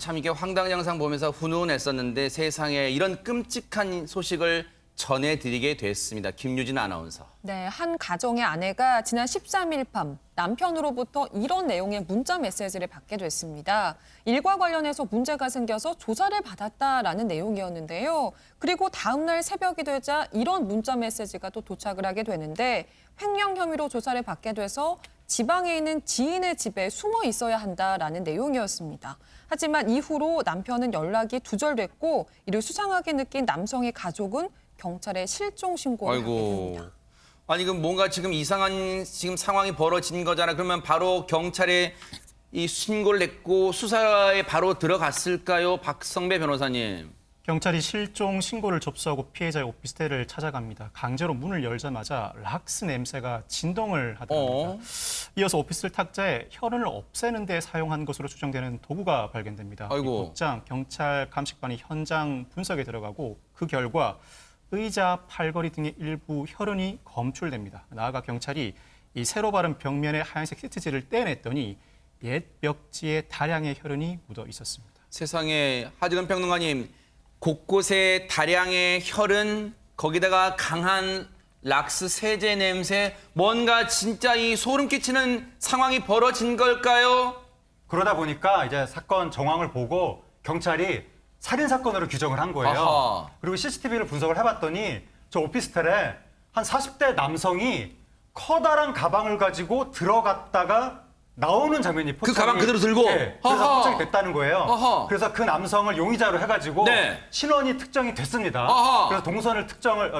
참 이게 황당한 영상 보면서 훈훈했었는데 세상에 이런 끔찍한 소식을 전해드리게 됐습니다. 김유진 아나운서. 네, 한 가정의 아내가 지난 13일 밤 남편으로부터 이런 내용의 문자 메시지를 받게 됐습니다. 일과 관련해서 문제가 생겨서 조사를 받았다라는 내용이었는데요. 그리고 다음 날 새벽이 되자 이런 문자 메시지가 또 도착을 하게 되는데 횡령 혐의로 조사를 받게 돼서 지방에 있는 지인의 집에 숨어 있어야 한다라는 내용이었습니다. 하지만 이후로 남편은 연락이 두절됐고 이를 수상하게 느낀 남성의 가족은 경찰에 실종 신고를 하게 됩니다. 아니 그럼 뭔가 지금 이상한 상황이 벌어진 거잖아. 그러면 바로 경찰에 이 신고를 냈고 수사에 바로 들어갔을까요? 박성배 변호사님. 경찰이 실종 신고를 접수하고 피해자의 오피스텔을 찾아갑니다. 강제로 문을 열자마자 락스 냄새가 진동을 하더랍니다. 이어서 오피스텔 탁자에 혈흔을 없애는 데 사용한 것으로 추정되는 도구가 발견됩니다. 아이고. 곧장 경찰 감식반이 현장 분석에 들어가고 그 결과 의자, 팔걸이 등의 일부 혈흔이 검출됩니다. 나아가 경찰이 이 새로 바른 벽면의 하얀색 시트지를 떼냈더니 옛 벽지에 다량의 혈흔이 묻어 있었습니다. 세상에 하지근 평론가님 곳곳에 다량의 혈흔 거기다가 강한 락스 세제 냄새 뭔가 진짜 이 소름 끼치는 상황이 벌어진 걸까요? 그러다 보니까 이제 사건 정황을 보고 경찰이 살인 사건으로 규정을 한 거예요. 아하. 그리고 CCTV를 분석을 해봤더니 저 오피스텔에 한 40대 남성이 커다란 가방을 가지고 들어갔다가 나오는 장면이 포착이 가방 그대로 들고? 네, 그래서 아하. 포착이 됐다는 거예요. 아하. 그래서 그 남성을 용의자로 해가지고 네. 신원이 특정이 됐습니다. 아하. 그래서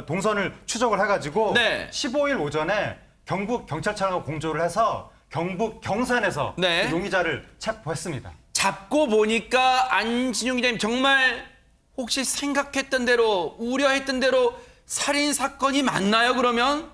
동선을 추적을 해가지고 네. 15일 오전에 경북 경찰청하고 공조를 해서 경북 경산에서 네. 그 용의자를 체포했습니다. 잡고 보니까 안진용 기자님 정말 혹시 생각했던 대로 우려했던 대로 살인 사건이 맞나요 그러면?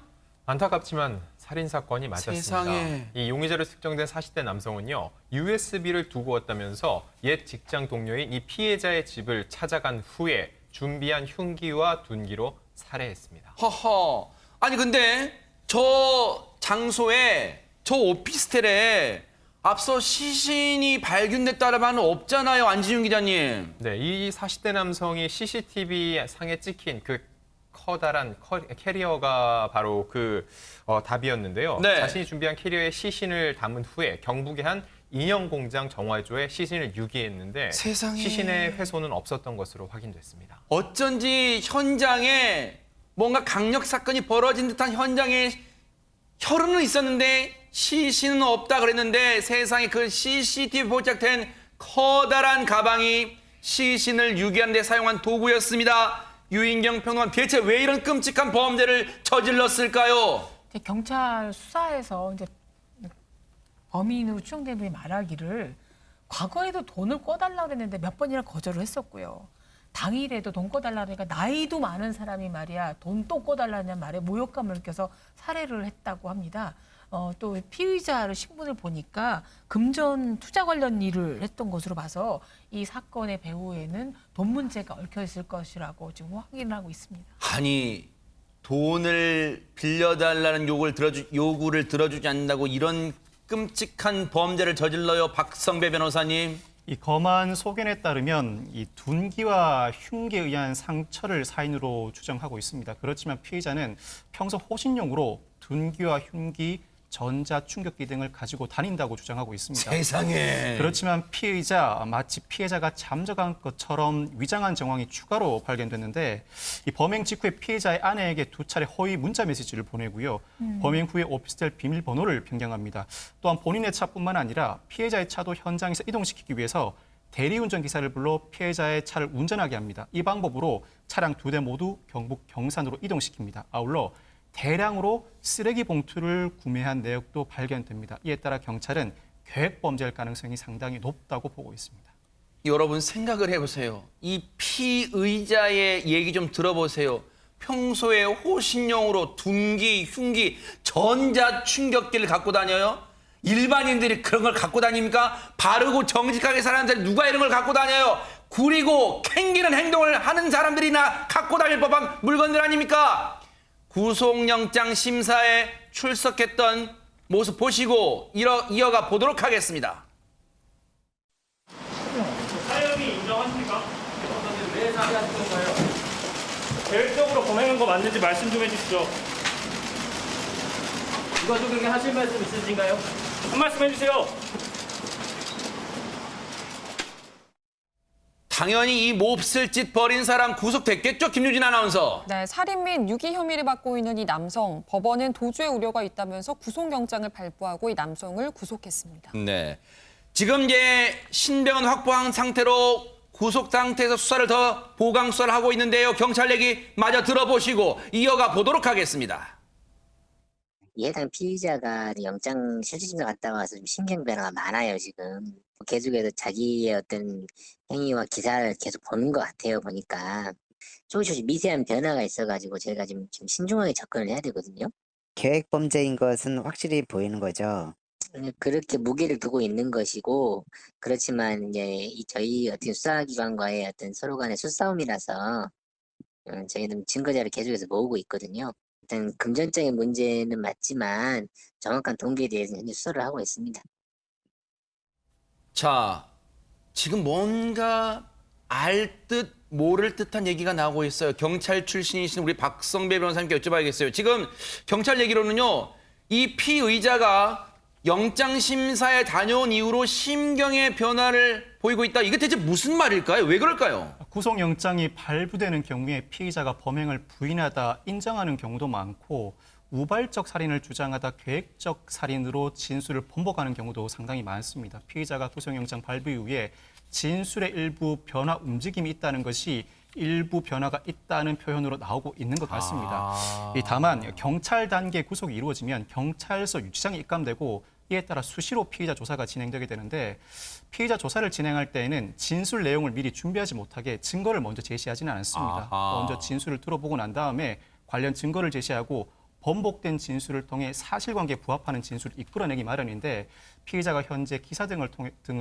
안타깝지만 살인 사건이 맞았습니다. 세상에. 이 용의자로 특정된 40대 남성은요. USB를 두고 왔다면서 옛 직장 동료인 이 피해자의 집을 찾아간 후에 준비한 흉기와 둔기로 살해했습니다. 허허. 아니 근데 저 장소에 저 오피스텔에 앞서 시신이 발견됐다는 말은 없잖아요, 안진용 기자님. 네, 이 40대 남성이 CCTV 상에 찍힌 그 커다란 캐리어가 바로 그 답이었는데요. 네. 자신이 준비한 캐리어에 시신을 담은 후에 경북의 한 인형 공장 정화조에 시신을 유기했는데 세상에. 시신의 훼손은 없었던 것으로 확인됐습니다. 어쩐지 현장에 뭔가 강력 사건이 벌어진 듯한 현장에 혈흔은 있었는데 시신은 없다 그랬는데 세상에 그 CCTV 포착된 커다란 가방이 시신을 유기하는 데 사용한 도구였습니다. 유인경 평론가 대체 왜 이런 끔찍한 범죄를 저질렀을까요? 경찰 수사에서 이제 범인으로 추정된 분이 말하기를 과거에도 돈을 꿔달라고 했는데 몇 번이나 거절을 했었고요. 당일에도 돈 꿔달라고 하니까 나이도 많은 사람이 말이야 돈 또 꿔달라는 말에 모욕감을 느껴서 살해를 했다고 합니다. 또 피의자를 신분을 보니까 금전 투자 관련 일을 했던 것으로 봐서 이 사건의 배후에는 돈 문제가 얽혀 있을 것이라고 지금 확인하고 있습니다. 아니 돈을 빌려달라는 요구를 들어주지 않는다고 이런 끔찍한 범죄를 저질러요, 박성배 변호사님. 이 검안 소견에 따르면 이 둔기와 흉기에 의한 상처를 사인으로 추정하고 있습니다. 그렇지만 피해자는 평소 호신용으로 둔기와 흉기, 전자 충격기 등을 가지고 다닌다고 주장하고 있습니다. 세상에. 그렇지만 마치 피해자가 잠적한 것처럼 위장한 정황이 추가로 발견됐는데 이 범행 직후에 피해자의 아내에게 2차례 허위 문자 메시지를 보내고요. 범행 후에 오피스텔 비밀번호를 변경합니다. 또한 본인의 차뿐만 아니라 피해자의 차도 현장에서 이동시키기 위해서 대리운전 기사를 불러 피해자의 차를 운전하게 합니다. 이 방법으로 차량 2대 모두 경북 경산으로 이동시킵니다. 아울러 대량으로 쓰레기 봉투를 구매한 내역도 발견됩니다. 이에 따라 경찰은 계획 범죄일 가능성이 상당히 높다고 보고 있습니다. 여러분 생각을 해보세요. 이 피의자의 얘기 좀 들어보세요. 평소에 호신용으로 둔기, 흉기, 전자 충격기를 갖고 다녀요? 일반인들이 그런 걸 갖고 다닙니까? 바르고 정직하게 사는 사람들이 누가 이런 걸 갖고 다녀요? 구리고 캥기는 행동을 하는 사람들이나 갖고 다닐 법한 물건들 아닙니까? 구속영장 심사에 출석했던 모습 보시고 이어가 보도록 하겠습니다. 인정하십니까? 왜 사기하신 건가요? 계획적으로 범행한 거 맞는지 말씀 좀 해주시죠. 유가족에게 하실 말씀 있으신가요? 한 말씀 해주세요. 당연히 이 몹쓸 짓 벌인 사람 구속됐겠죠, 김유진 아나운서. 네, 살인 및 유기 혐의를 받고 있는 이 남성, 법원은 도주의 우려가 있다면서 구속영장을 발부하고 이 남성을 구속했습니다. 네. 지금 이제 신병은 확보한 상태로 구속 상태에서 수사를 더 보강 수사를 하고 있는데요. 경찰 얘기 마저 들어보시고 이어가 보도록 하겠습니다. 해당 피의자가 영장 실질심사 갔다 와서 좀 심경 변화가 많아요, 지금. 계속해서 자기의 어떤 행위와 기사를 계속 보는 것 같아요, 보니까. 조금씩 미세한 변화가 있어가지고 저희가 좀 신중하게 접근을 해야 되거든요. 계획 범죄인 것은 확실히 보이는 거죠. 그렇게 무게를 두고 있는 것이고, 그렇지만 이제 저희 어떤 수사기관과의 어떤 서로 간의 수싸움이라서 저희는 증거자를 계속해서 모으고 있거든요. 일단 금전적인 문제는 맞지만 정확한 동기에 대해서는 현재 수사를 하고 있습니다. 자, 지금 뭔가 알 듯 모를 듯한 얘기가 나오고 있어요. 경찰 출신이신 우리 박성배 변호사님께 여쭤봐야겠어요. 지금 경찰 얘기로는요, 이 피의자가 영장심사에 다녀온 이후로 심경의 변화를 보이고 있다. 이게 대체 무슨 말일까요? 왜 그럴까요? 구속영장이 발부되는 경우에 피의자가 범행을 부인하다 인정하는 경우도 많고 우발적 살인을 주장하다 계획적 살인으로 진술을 번복하는 경우도 상당히 많습니다. 피의자가 구속영장 발부 이후에 진술의 일부 변화 움직임이 있다는 것이 일부 변화가 있다는 표현으로 나오고 있는 것 같습니다. 다만 경찰 단계 구속이 이루어지면 경찰서 유치장이 입감되고 이에 따라 수시로 피의자 조사가 진행되게 되는데 피의자 조사를 진행할 때에는 진술 내용을 미리 준비하지 못하게 증거를 먼저 제시하지는 않습니다. 먼저 진술을 들어보고 난 다음에 관련 증거를 제시하고 번복된 진술을 통해 사실관계에 부합하는 진술을 이끌어내기 마련인데 피의자가 현재 기사 등을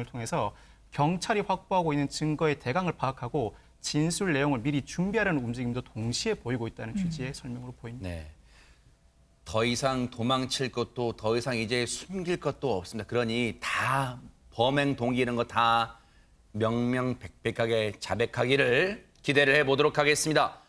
통해서 경찰이 확보하고 있는 증거의 대강을 파악하고 진술 내용을 미리 준비하려는 움직임도 동시에 보이고 있다는 취지의 설명으로 보입니다. 네. 더 이상 도망칠 것도 더 이상 이제 숨길 것도 없습니다. 그러니 다 범행 동기 이런 거 다 명명백백하게 자백하기를 기대를 해보도록 하겠습니다.